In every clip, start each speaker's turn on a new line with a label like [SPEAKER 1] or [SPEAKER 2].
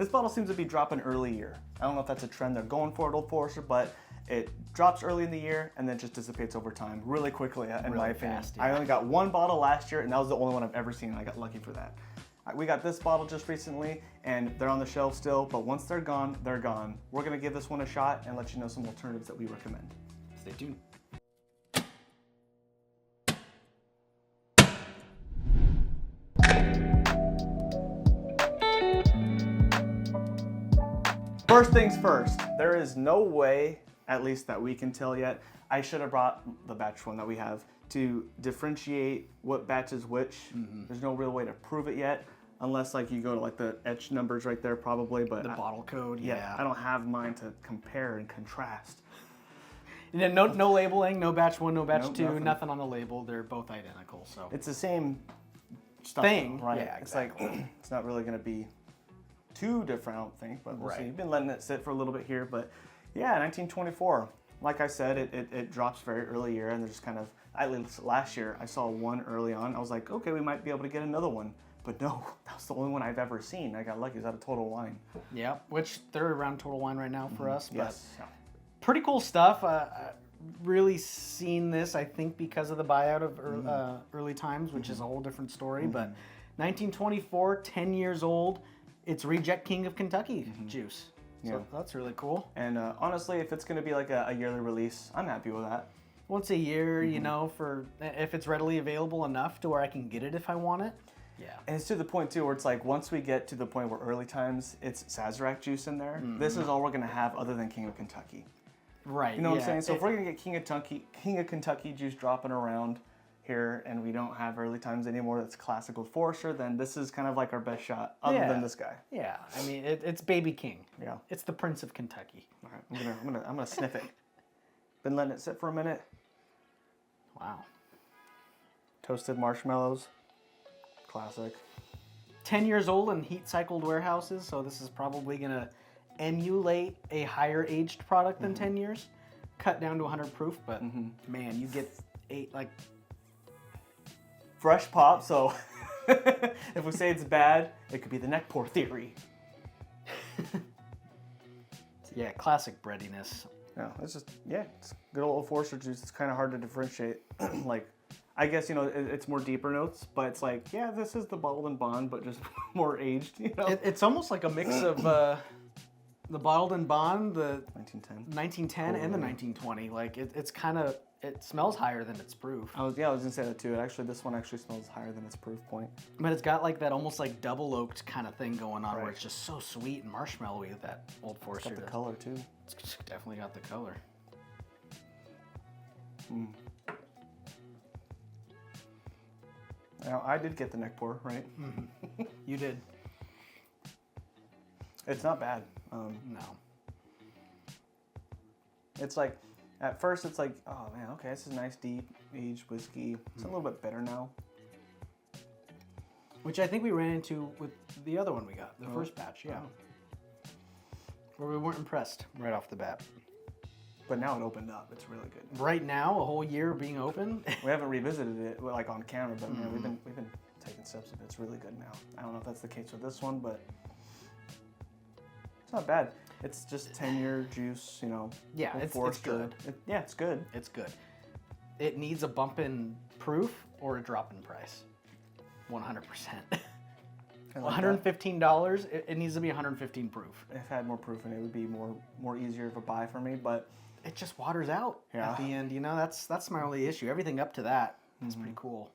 [SPEAKER 1] This bottle seems to be dropping early year. I don't know if that's a trend they're going for at Old Forester, but it drops early in the year and then just dissipates over time really quickly, in my opinion.
[SPEAKER 2] Fast, yeah.
[SPEAKER 1] I only got one bottle last year, and that was the only one I've ever seen, and I got lucky for that. We got this bottle just recently, and they're on the shelf still, but once they're gone, they're gone. We're going to give this one a shot and let you know some alternatives that we recommend.
[SPEAKER 2] Stay tuned.
[SPEAKER 1] First things first, there is no way, at least that we can tell yet, I should have brought the batch one that we have to differentiate what batch is which. There's no real way to prove it yet, unless like you go to like the etch numbers right there probably, but
[SPEAKER 2] The bottle code, yeah.
[SPEAKER 1] I don't have mine to compare and contrast.
[SPEAKER 2] Yeah, no labeling, no batch 1, no batch
[SPEAKER 1] Nope,
[SPEAKER 2] 2,
[SPEAKER 1] nothing.
[SPEAKER 2] nothing on the label. They're both identical, so.
[SPEAKER 1] It's the same stuff,
[SPEAKER 2] Thing,
[SPEAKER 1] though, right?
[SPEAKER 2] yeah,
[SPEAKER 1] It's like, it's not really gonna be too different, I don't think, but we'll see.
[SPEAKER 2] Right.
[SPEAKER 1] You've been letting it sit for a little bit here, but yeah, 1924. Like I said, it drops very early year, and there's kind of, at least last year, I saw one early on. I was like, okay, we might be able to get another one. But no, that was the only one I've ever seen. I got lucky. It was out of Total Wine.
[SPEAKER 2] Yeah, which they're around Total Wine right now for us. But
[SPEAKER 1] Yes.
[SPEAKER 2] pretty cool stuff. Really seen this, I think, because of the buyout of early times, which is a whole different story. But 1924, 10 years old. It's Reject King of Kentucky juice. So
[SPEAKER 1] Yeah.
[SPEAKER 2] that's really cool.
[SPEAKER 1] And honestly, if it's going to be like a yearly release, I'm happy with that.
[SPEAKER 2] Once a year, you know, if it's readily available enough to where I can get it if I want it. Yeah.
[SPEAKER 1] And it's to the point, too, where it's like once we get to the point where early times, it's Sazerac juice in there. This is all we're going to have other than King of Kentucky.
[SPEAKER 2] Right.
[SPEAKER 1] You know what I'm saying? So if we're going to get King of Kentucky juice dropping around here and we don't have early times anymore that's classic Old Forester, then this is kind of like our best shot other than this guy.
[SPEAKER 2] Yeah. I mean, it's Baby King.
[SPEAKER 1] Yeah.
[SPEAKER 2] It's the Prince of Kentucky.
[SPEAKER 1] All right, I'm gonna sniff it. Been letting it sit for a minute.
[SPEAKER 2] Wow.
[SPEAKER 1] Toasted marshmallows. Classic.
[SPEAKER 2] 10 years old and heat cycled warehouses, so this is probably going to emulate a higher aged product than 10 years. Cut down to 100 proof, but man, you get 8 like
[SPEAKER 1] Fresh pop, so if we say it's bad, it could be the neck pour theory.
[SPEAKER 2] yeah, classic breadiness.
[SPEAKER 1] No, it's just, it's good old Forester juice. It's kind of hard to differentiate. Like, I guess, you know, it's more deeper notes, but it's like, yeah, this is the Bottled and Bond, but just more aged, you know?
[SPEAKER 2] It's almost like a mix of the Bottled and Bond, the
[SPEAKER 1] 1910.
[SPEAKER 2] and the 1920. Like, it's kind of, it smells higher than its proof.
[SPEAKER 1] I was gonna say that too. Actually, this one actually smells higher than its proof point.
[SPEAKER 2] But it's got like that almost like double oaked kind of thing going on,
[SPEAKER 1] Right.
[SPEAKER 2] where it's just so sweet and marshmallowy with that Old Forester.
[SPEAKER 1] Got the
[SPEAKER 2] does.
[SPEAKER 1] color too.
[SPEAKER 2] It's definitely got the color.
[SPEAKER 1] Now, I did get the neck pour, right?
[SPEAKER 2] You did.
[SPEAKER 1] It's not bad.
[SPEAKER 2] No.
[SPEAKER 1] It's like, at first it's like, oh man, okay, this is nice deep aged whiskey. It's a little bit bitter now.
[SPEAKER 2] Which I think we ran into with the other one we got, the first batch, yeah. Where we weren't impressed right off the bat.
[SPEAKER 1] But now it opened up. It's really good.
[SPEAKER 2] Right now, a whole year being open.
[SPEAKER 1] We haven't revisited it like on camera, but man, we've been taking sips of it. It's really good now. I don't know if that's the case with this one, but it's not bad. It's just 10-year juice, you know.
[SPEAKER 2] Yeah, it's good.
[SPEAKER 1] It's good.
[SPEAKER 2] It's good. It needs a bump in proof or a drop in price. 100%. $115. It needs to be 115 proof.
[SPEAKER 1] If I had more proof in it, it would be more easier of a buy for me, but
[SPEAKER 2] It just waters out at the end. You know, that's my only issue. Everything up to that is pretty cool.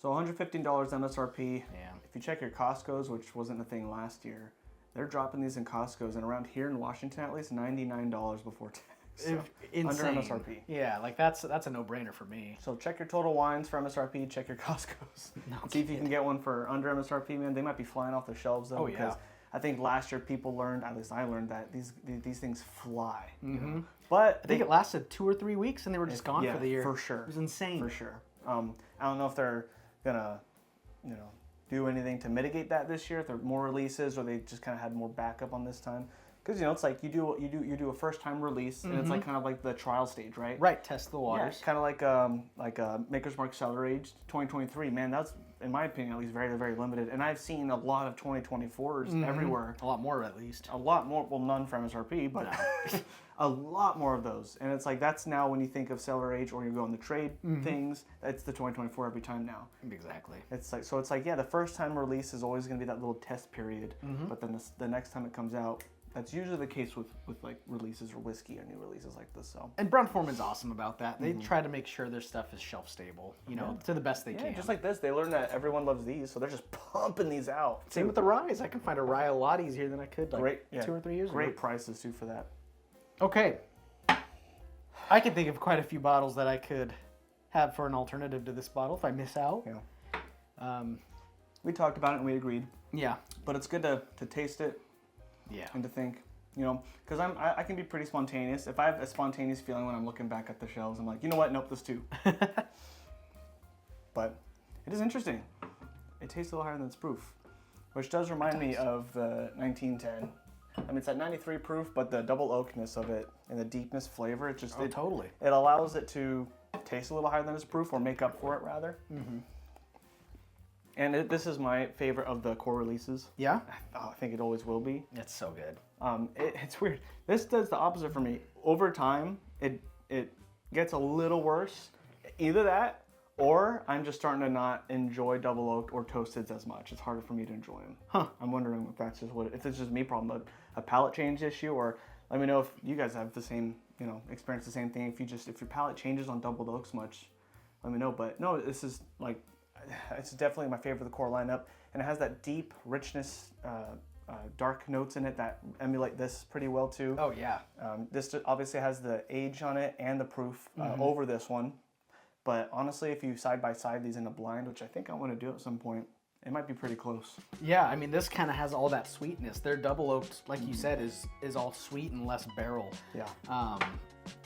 [SPEAKER 1] so $115 MSRP.
[SPEAKER 2] Yeah.
[SPEAKER 1] If you check your Costco's, which wasn't a thing last year, they're dropping these in Costco's, and around here in Washington at least, $99 before tax. So
[SPEAKER 2] Insane.
[SPEAKER 1] under MSRP.
[SPEAKER 2] Yeah, like that's a no-brainer for me.
[SPEAKER 1] So check your Total Wines for MSRP. Check your Costco's. See if you can get one for under MSRP, man. They might be flying off the shelves though.
[SPEAKER 2] Oh,
[SPEAKER 1] because
[SPEAKER 2] yeah.
[SPEAKER 1] I think last year people learned, at least I learned, that these things fly. You know? But
[SPEAKER 2] I think it lasted 2 or 3 weeks and they were just gone for the year.
[SPEAKER 1] For sure.
[SPEAKER 2] It was insane.
[SPEAKER 1] For sure. I don't know if they're gonna, do anything to mitigate that this year. If there are more releases, or they just kind of had more backup on this time. Because it's like you do a first time release, and it's like kind of like the trial stage, right?
[SPEAKER 2] Right, test the waters.
[SPEAKER 1] Yeah, kind of like Maker's Mark Cellar Aged 2023. Man, that's in my opinion, at least very, very limited. And I've seen a lot of 2024s everywhere.
[SPEAKER 2] A lot more, at least.
[SPEAKER 1] A lot more, well, none from MSRP, but a lot more of those. And it's like, that's now when you think of cellar age or you go on the trade things, it's the 2024 every time now.
[SPEAKER 2] Exactly.
[SPEAKER 1] It's like, so it's like, yeah, the first time release is always going to be that little test period. But then the next time it comes out, that's usually the case with like releases or whiskey or new releases like this. So.
[SPEAKER 2] And Brown-Forman's awesome about that. They try to make sure their stuff is shelf stable, you know, to the best they can.
[SPEAKER 1] Just like this, they learned that everyone loves these, so they're just pumping these out.
[SPEAKER 2] Same with the ryes. I can find a rye a lot easier than I could like 2 or 3 years ago.
[SPEAKER 1] Great prices too for that.
[SPEAKER 2] Okay. I can think of quite a few bottles that I could have for an alternative to this bottle if I miss out.
[SPEAKER 1] Yeah. We talked about it and we agreed.
[SPEAKER 2] Yeah.
[SPEAKER 1] But it's good to taste it.
[SPEAKER 2] Yeah.
[SPEAKER 1] And to think, you know, because I can be pretty spontaneous. If I have a spontaneous feeling when I'm looking back at the shelves, I'm like, you know what? Nope, this too. But it is interesting. It tastes a little higher than its proof, which does remind me of the 1910. I mean, it's at 93 proof, but the double oakness of it and the deepness flavor, it just
[SPEAKER 2] totally.
[SPEAKER 1] It allows it to taste a little higher than its proof, or make up for it rather. And this is my favorite of the core releases.
[SPEAKER 2] Yeah?
[SPEAKER 1] I think it always will be.
[SPEAKER 2] It's so good.
[SPEAKER 1] It's weird. This does the opposite for me. Over time, it gets a little worse. Either that, or I'm just starting to not enjoy double oaked or toasteds as much. It's harder for me to enjoy them.
[SPEAKER 2] Huh.
[SPEAKER 1] I'm wondering if that's just if it's just me problem, a palate change issue, or let me know if you guys have the same, you know, experience the same thing. If your palate changes on double oaks much, let me know. But no, this is like, it's definitely my favorite of the core lineup, and it has that deep richness, dark notes in it that emulate this pretty well too.
[SPEAKER 2] Oh yeah.
[SPEAKER 1] This obviously has the age on it and the proof over this one, but honestly, if you side by side these in a blind, which I think I want to do at some point, it might be pretty close.
[SPEAKER 2] Yeah, I mean, this kind of has all that sweetness. Their double oaked, like you said, is all sweet and less barrel.
[SPEAKER 1] Yeah.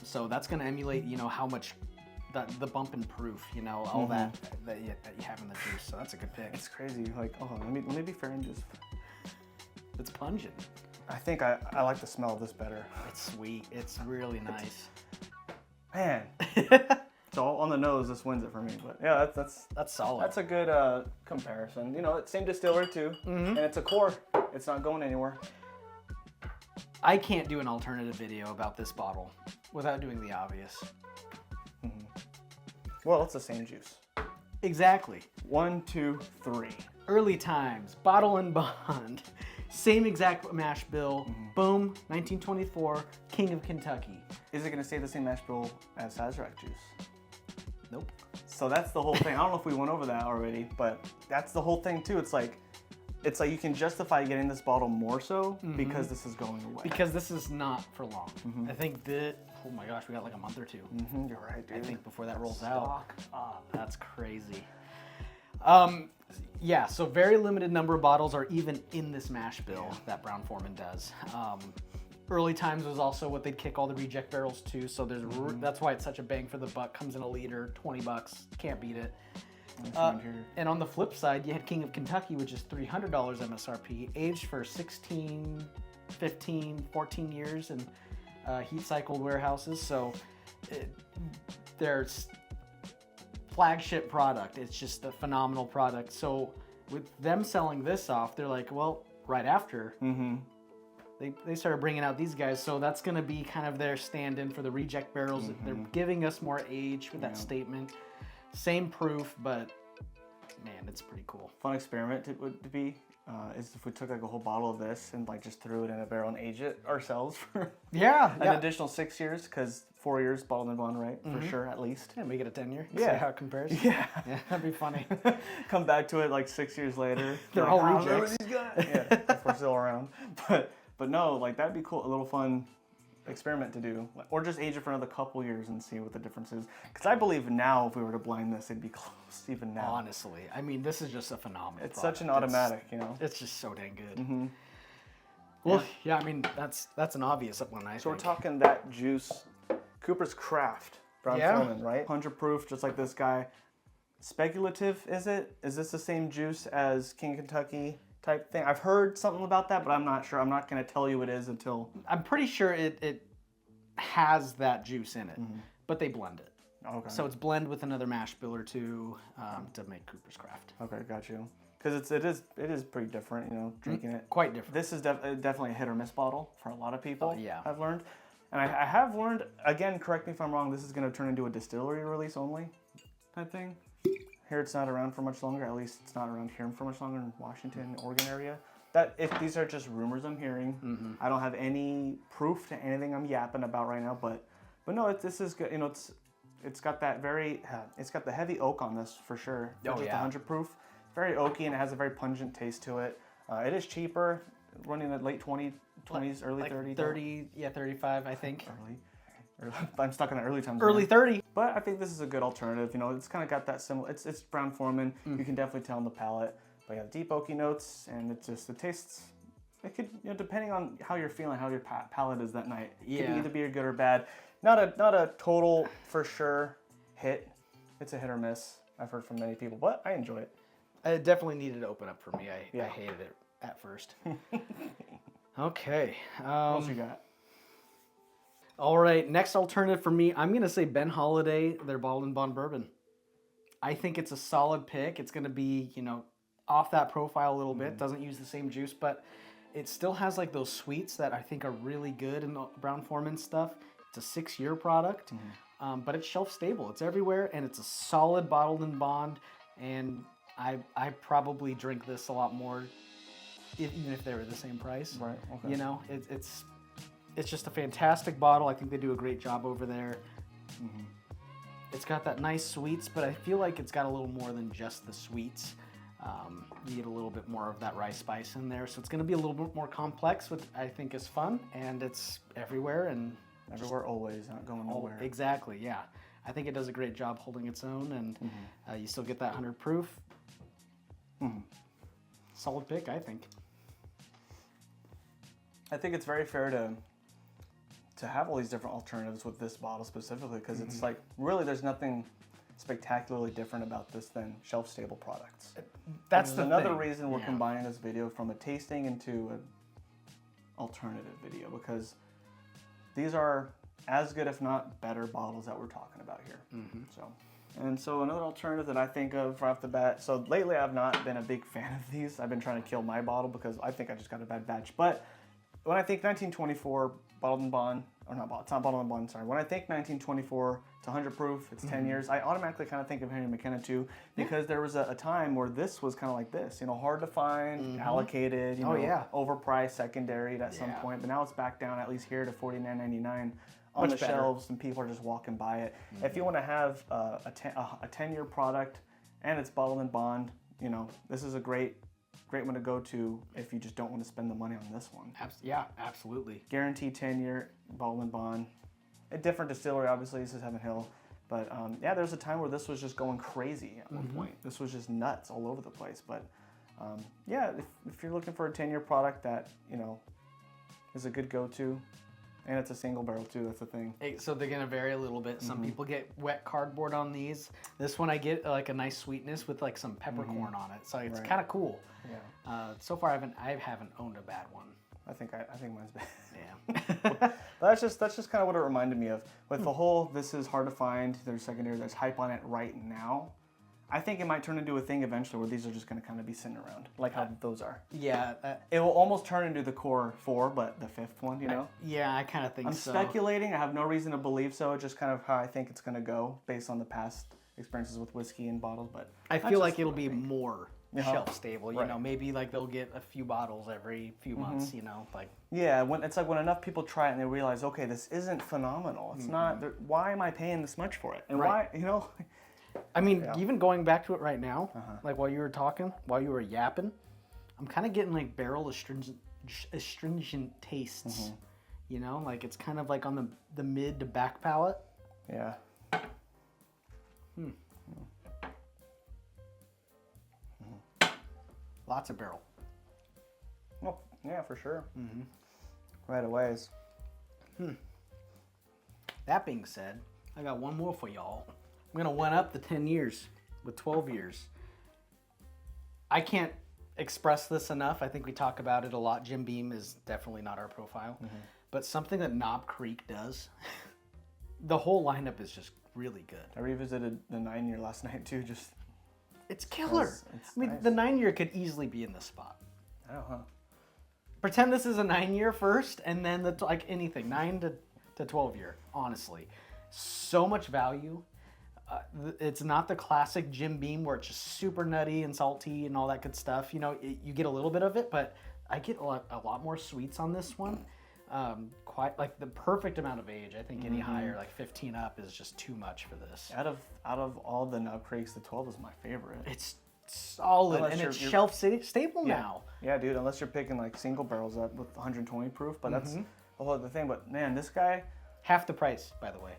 [SPEAKER 2] So that's going to emulate, you know, how much the bump in proof, you know, all that you have in the juice. So that's a good pick.
[SPEAKER 1] It's crazy. Like, oh, let me be fair and just.
[SPEAKER 2] It's pungent.
[SPEAKER 1] I think I like the smell of this better.
[SPEAKER 2] It's sweet. It's really nice.
[SPEAKER 1] Man. So on the nose, this wins it for me. But yeah, that's
[SPEAKER 2] solid.
[SPEAKER 1] That's a good comparison. You know, same distillery too, and it's a core. It's not going anywhere.
[SPEAKER 2] I can't do an alternative video about this bottle without doing the obvious.
[SPEAKER 1] Well, it's the same juice.
[SPEAKER 2] Exactly.
[SPEAKER 1] 1, 2, 3.
[SPEAKER 2] Early times, bottle and bond. Same exact mash bill. Boom, 1924, King of Kentucky.
[SPEAKER 1] Is it going to stay the same mash bill as Sazerac juice?
[SPEAKER 2] Nope.
[SPEAKER 1] So that's the whole thing. I don't know if we went over that already, but that's the whole thing too. It's like you can justify getting this bottle more so because this is going away.
[SPEAKER 2] Because this is not for long. I think that, oh my gosh, we got like a month or two.
[SPEAKER 1] You're right, dude.
[SPEAKER 2] I think before that rolls out. That's crazy. Yeah, so very limited number of bottles are even in this mash bill that Brown-Forman does. Early times was also what they'd kick all the reject barrels to, so there's that's why it's such a bang for the buck. Comes in a liter, $20, can't beat it. And on the flip side, you had King of Kentucky, which is $300 MSRP, aged for 16, 15, 14 years in heat-cycled warehouses. So there's flagship product. It's just a phenomenal product. So with them selling this off, they're like, well, right after, they started bringing out these guys. So that's going to be kind of their stand-in for the reject barrels. They're giving us more age with that statement. Same proof, but man, it's pretty cool.
[SPEAKER 1] Fun experiment it would be is if we took like a whole bottle of this and like just threw it in a barrel and aged it ourselves for an additional 6 years, because 4 years bottled and bond, right? For sure, at least.
[SPEAKER 2] Yeah, make it a 10-year.
[SPEAKER 1] Yeah.
[SPEAKER 2] See how it compares.
[SPEAKER 1] Yeah.
[SPEAKER 2] That'd be funny.
[SPEAKER 1] Come back to it like 6 years later.
[SPEAKER 2] They're all rejects.
[SPEAKER 1] These guys? Yeah, if we're still around. But no, like that'd be cool. A little fun experiment to do, or just age it for another couple years and see what the difference is. Because I believe now, if we were to blind this, it'd be close even now.
[SPEAKER 2] Honestly, I mean, this is just a phenomenal.
[SPEAKER 1] It's such an automatic, you know.
[SPEAKER 2] It's just so dang good. Well, yeah, I mean that's an obvious one.
[SPEAKER 1] So we're talking that juice, Cooper's Craft, Brown-Forman, right? 100 proof, just like this guy. Speculative, is it? Is this the same juice as King of Kentucky type thing? I've heard something about that, but I'm not sure. I'm not going to tell you it is until...
[SPEAKER 2] I'm pretty sure it has that juice in it, but they blend it.
[SPEAKER 1] Okay.
[SPEAKER 2] So it's blend with another mash bill or two to make Cooper's Craft.
[SPEAKER 1] Okay, got you. Because it is pretty different, you know, drinking it.
[SPEAKER 2] Quite different.
[SPEAKER 1] This is definitely a hit or miss bottle for a lot of people.
[SPEAKER 2] Oh, yeah.
[SPEAKER 1] I've learned, and I have learned again. Correct me if I'm wrong. This is going to turn into a distillery release only type thing. Here it's not around for much longer. At least it's not around here for much longer in Washington, Oregon area. That if these are just rumors I'm hearing, I don't have any proof to anything I'm yapping about right now. But no, this is good. You know, it's got that it's got the heavy oak on this for sure.
[SPEAKER 2] Oh,
[SPEAKER 1] just
[SPEAKER 2] yeah.
[SPEAKER 1] 100 proof. Very oaky and it has a very pungent taste to it. It is cheaper, running at late 20s, early 30s.
[SPEAKER 2] 30, yeah, 35, I think.
[SPEAKER 1] Early. I'm stuck in the early times.
[SPEAKER 2] Early
[SPEAKER 1] now.
[SPEAKER 2] 30.
[SPEAKER 1] But I think this is a good alternative. You know, it's kind of got that similar. It's Brown Foreman. You can definitely tell in the palate. But yeah, deep oaky notes, and it tastes. It could, you know, depending on how you're feeling, how your palate is that night. It could either be good or bad. Not a total for sure hit. It's a hit or miss. I've heard from many people, but I enjoy it.
[SPEAKER 2] It definitely needed to open up for me. I hated it at first. Okay.
[SPEAKER 1] What else you got?
[SPEAKER 2] All right. Next alternative for me, I'm going to say Ben Holladay, their Bottled and Bond Bourbon. I think it's a solid pick. It's going to be, you know, off that profile a little bit. Doesn't use the same juice, but it still has like those sweets that I think are really good in the Brown Foreman stuff. It's a 6-year product, but it's shelf stable. It's everywhere, and it's a solid Bottled and Bond, and I probably drink this a lot more, even if they were the same price.
[SPEAKER 1] Right. Okay.
[SPEAKER 2] You know, it's just a fantastic bottle. I think they do a great job over there. It's got that nice sweets, but I feel like it's got a little more than just the sweets. You get a little bit more of that rice spice in there, so it's going to be a little bit more complex, which I think is fun, and it's everywhere and
[SPEAKER 1] everywhere always, not going nowhere.
[SPEAKER 2] Exactly, yeah. I think it does a great job holding its own, and you still get that 100 proof. Solid pick, I think.
[SPEAKER 1] I think it's very fair to have all these different alternatives with this bottle specifically, because it's like really there's nothing spectacularly different about this than shelf stable products.
[SPEAKER 2] That's
[SPEAKER 1] another reason we're combining this video from a tasting into an alternative video, because these are as good, if not better, bottles that we're talking about here. So another alternative that I think of right off the bat. So lately I've not been a big fan of these. I've been trying to kill my bottle because I think I just got a bad batch. But when I think 1924 Bottled and Bond, or not, it's not Bottled and Bond, sorry. When I think 1924, it's 100 proof, it's 10 years, I automatically kind of think of Henry McKenna too, because there was a time where this was kind of like this, you know, hard to find, allocated, you know, overpriced, secondary at some point, but now it's back down at least here to $49.99 on the shelves, and people are just walking by it. If you want to have a 10-year product and it's Bottled and Bond, you know, this is a great one to go to if you just don't want to spend the money on this one.
[SPEAKER 2] Yeah, absolutely.
[SPEAKER 1] Guaranteed 10-year Bottled and Bond. A different distillery, obviously. This is Heaven Hill. But yeah, there's a time where this was just going crazy at one point. This was just nuts all over the place. But yeah, if you're looking for a 10-year product that, you know, is a good go-to, and it's a single barrel too, that's the thing.
[SPEAKER 2] So they're gonna vary a little bit. Some people get wet cardboard on these. This one I get like a nice sweetness with like some peppercorn on it. So it's kind of cool.
[SPEAKER 1] Yeah.
[SPEAKER 2] So far I haven't owned a bad one.
[SPEAKER 1] I think mine's bad.
[SPEAKER 2] Yeah.
[SPEAKER 1] That's just kind of what it reminded me of. With the whole, this is hard to find, there's secondary, there's hype on it right now. I think it might turn into a thing eventually where these are just going to kind of be sitting around, like how those are.
[SPEAKER 2] Yeah.
[SPEAKER 1] It will almost turn into the core 4, but the 5th one, you know?
[SPEAKER 2] I kind of think
[SPEAKER 1] I'm speculating. I have no reason to believe so. It's just kind of how I think it's going to go based on the past experiences with whiskey and bottles. But
[SPEAKER 2] I feel like it'll be more shelf stable. You know, maybe like they'll get a few bottles every few months, you know? Like
[SPEAKER 1] it's like when enough people try it and they realize, okay, this isn't phenomenal. It's not, why am I paying this much for it? And why, you know?
[SPEAKER 2] I mean, even going back to it right now, like while you were talking, while you were yapping, I'm kind of getting like barrel astringent tastes. You know, like it's kind of like on the mid to back palate.
[SPEAKER 1] Yeah.
[SPEAKER 2] Lots of barrel.
[SPEAKER 1] Well, yeah, for sure. Right away.
[SPEAKER 2] That being said, I got one more for y'all. I'm going to one up the 10 years with 12 years. I can't express this enough. I think we talk about it a lot. Jim Beam is definitely not our profile. But something that Knob Creek does, the whole lineup is just really good.
[SPEAKER 1] I revisited the 9-year last night too. Just
[SPEAKER 2] It's killer.
[SPEAKER 1] it's
[SPEAKER 2] I mean,
[SPEAKER 1] nice.
[SPEAKER 2] the 9-year could easily be in this spot.
[SPEAKER 1] I don't know.
[SPEAKER 2] Pretend this is a 9-year first, and then like anything 9 to 12-year. Honestly, so much value. It's not the classic Jim Beam where it's just super nutty and salty and all that good stuff. You know, you get a little bit of it, but I get a lot more sweets on this one. Quite like the perfect amount of age. I think any higher, like 15 up, is just too much for this.
[SPEAKER 1] Out of all the Nub Creeks, the 12 is my favorite.
[SPEAKER 2] It's solid,
[SPEAKER 1] Unless
[SPEAKER 2] and
[SPEAKER 1] you're-
[SPEAKER 2] it's
[SPEAKER 1] you're-
[SPEAKER 2] shelf stable
[SPEAKER 1] Yeah.
[SPEAKER 2] now.
[SPEAKER 1] Yeah, dude. Unless you're picking like single barrels up with 120 proof, but that's a whole other thing. But man, this guy
[SPEAKER 2] Half the price, by the way.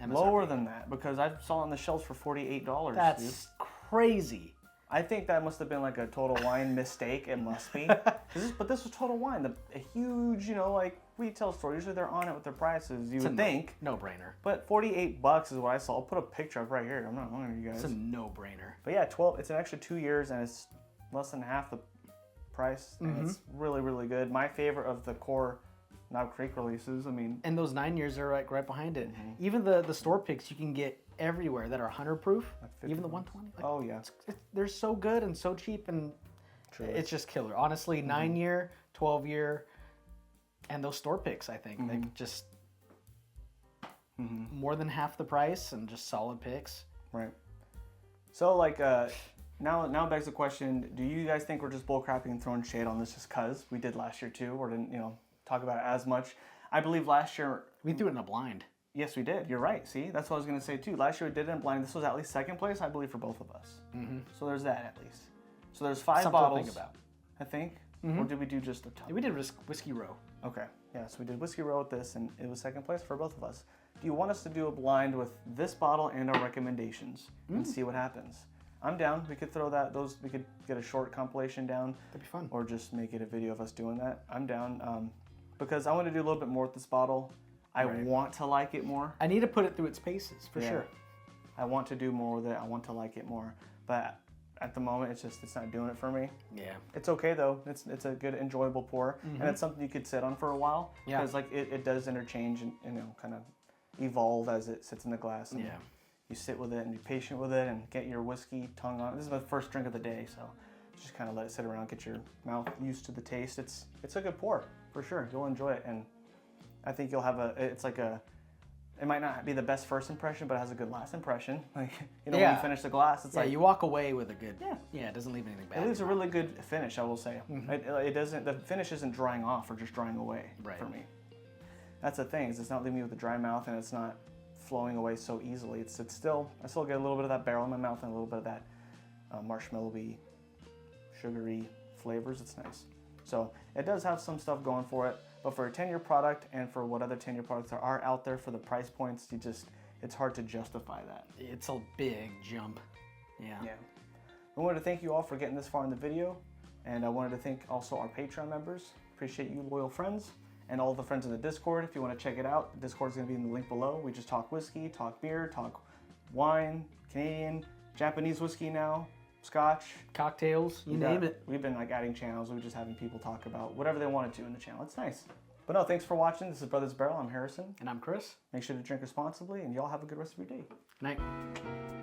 [SPEAKER 2] MSRP.
[SPEAKER 1] lower than that because I saw it on the shelves for $48.
[SPEAKER 2] That's
[SPEAKER 1] dude.
[SPEAKER 2] crazy.
[SPEAKER 1] I think that must have been like a Total Wine mistake. It must be. But this was Total Wine, a huge, like retail store. Usually they're on it with their prices. You would think.
[SPEAKER 2] No brainer.
[SPEAKER 1] But $48 is what I saw. I'll put a picture up right here. I'm not lying to you guys.
[SPEAKER 2] It's a no brainer.
[SPEAKER 1] But yeah, 12. It's an extra 2 years and it's less than half the price. And it's really, really good. My favorite of the core Knob Creek releases. I mean,
[SPEAKER 2] And those 9 years are right behind it. Even the store picks you can get everywhere that are 100 proof. Even the 120. Like,
[SPEAKER 1] oh yeah,
[SPEAKER 2] they're so good and so cheap, and
[SPEAKER 1] True.
[SPEAKER 2] it's just killer. Honestly, 9-year, 12-year, and those store picks, I think, like just more than half the price and just solid picks.
[SPEAKER 1] right. So like now begs the question: do you guys think we're just bullcrapping and throwing shade on this just cause we did last year too, or didn't talk about it as much? I believe last year.
[SPEAKER 2] We threw it in a blind.
[SPEAKER 1] Yes, we did. You're right. See, that's what I was going to say too. Last year we did it in blind. This was at least second place, I believe, for both of us. So there's that at least. So there's 5
[SPEAKER 2] Something
[SPEAKER 1] bottles.
[SPEAKER 2] to think about.
[SPEAKER 1] I think. Or did we do just a ton?
[SPEAKER 2] We did Whiskey Row.
[SPEAKER 1] Okay. Yeah. So we did Whiskey Row with this, and it was second place for both of us. Do you want us to do a blind with this bottle and our recommendations and see what happens? I'm down. We could throw that. We could get a short compilation down.
[SPEAKER 2] That'd be fun.
[SPEAKER 1] Or just make it a video of us doing that. I'm down. Because I want to do a little bit more with this bottle. I want to like it more.
[SPEAKER 2] I need to put it through its paces for sure.
[SPEAKER 1] I want to do more with it. I want to like it more. But at the moment, it's not doing it for me.
[SPEAKER 2] Yeah.
[SPEAKER 1] It's okay though. It's a good, enjoyable pour, and it's something you could sit on for a while.
[SPEAKER 2] Yeah.
[SPEAKER 1] Because like it does interchange and kind of evolve as it sits in the glass. And
[SPEAKER 2] Yeah.
[SPEAKER 1] You sit with it and be patient with it and get your whiskey tongue on. This is my first drink of the day, so just kind of let it sit around, get your mouth used to the taste. It's a good pour for sure. You'll enjoy it, and I think you'll have it might not be the best first impression, but it has a good last impression. Like, when you finish the glass, it's like,
[SPEAKER 2] you walk away with a good.
[SPEAKER 1] Yeah.
[SPEAKER 2] It doesn't leave anything bad.
[SPEAKER 1] it leaves a really good finish, I will say. It doesn't. The finish isn't drying off or just drying away for me. That's the thing, is it's not leaving me with a dry mouth, and it's not flowing away so easily. I still get a little bit of that barrel in my mouth and a little bit of that marshmallowy, sugary flavors. It's nice. So it does have some stuff going for it, but for a 10-year product and for what other 10-year products there are out there for the price points, it's hard to justify that.
[SPEAKER 2] It's a big jump. Yeah.
[SPEAKER 1] I wanted to thank you all for getting this far in the video, and I wanted to thank also our Patreon members. Appreciate you, loyal friends, and all the friends in the Discord. If you want to check it out, the Discord is going to be in the link below. We just talk whiskey, talk beer, talk wine, Canadian, Japanese whiskey now, Scotch,
[SPEAKER 2] Cocktails, you name it.
[SPEAKER 1] We've been like adding channels. We're just having people talk about whatever they wanted to in the channel. It's nice. But no, thanks for watching. This is Brothers Barrel. I'm Harrison.
[SPEAKER 2] And I'm Chris.
[SPEAKER 1] Make sure to drink responsibly, and y'all have a good rest of your day.
[SPEAKER 2] Good night.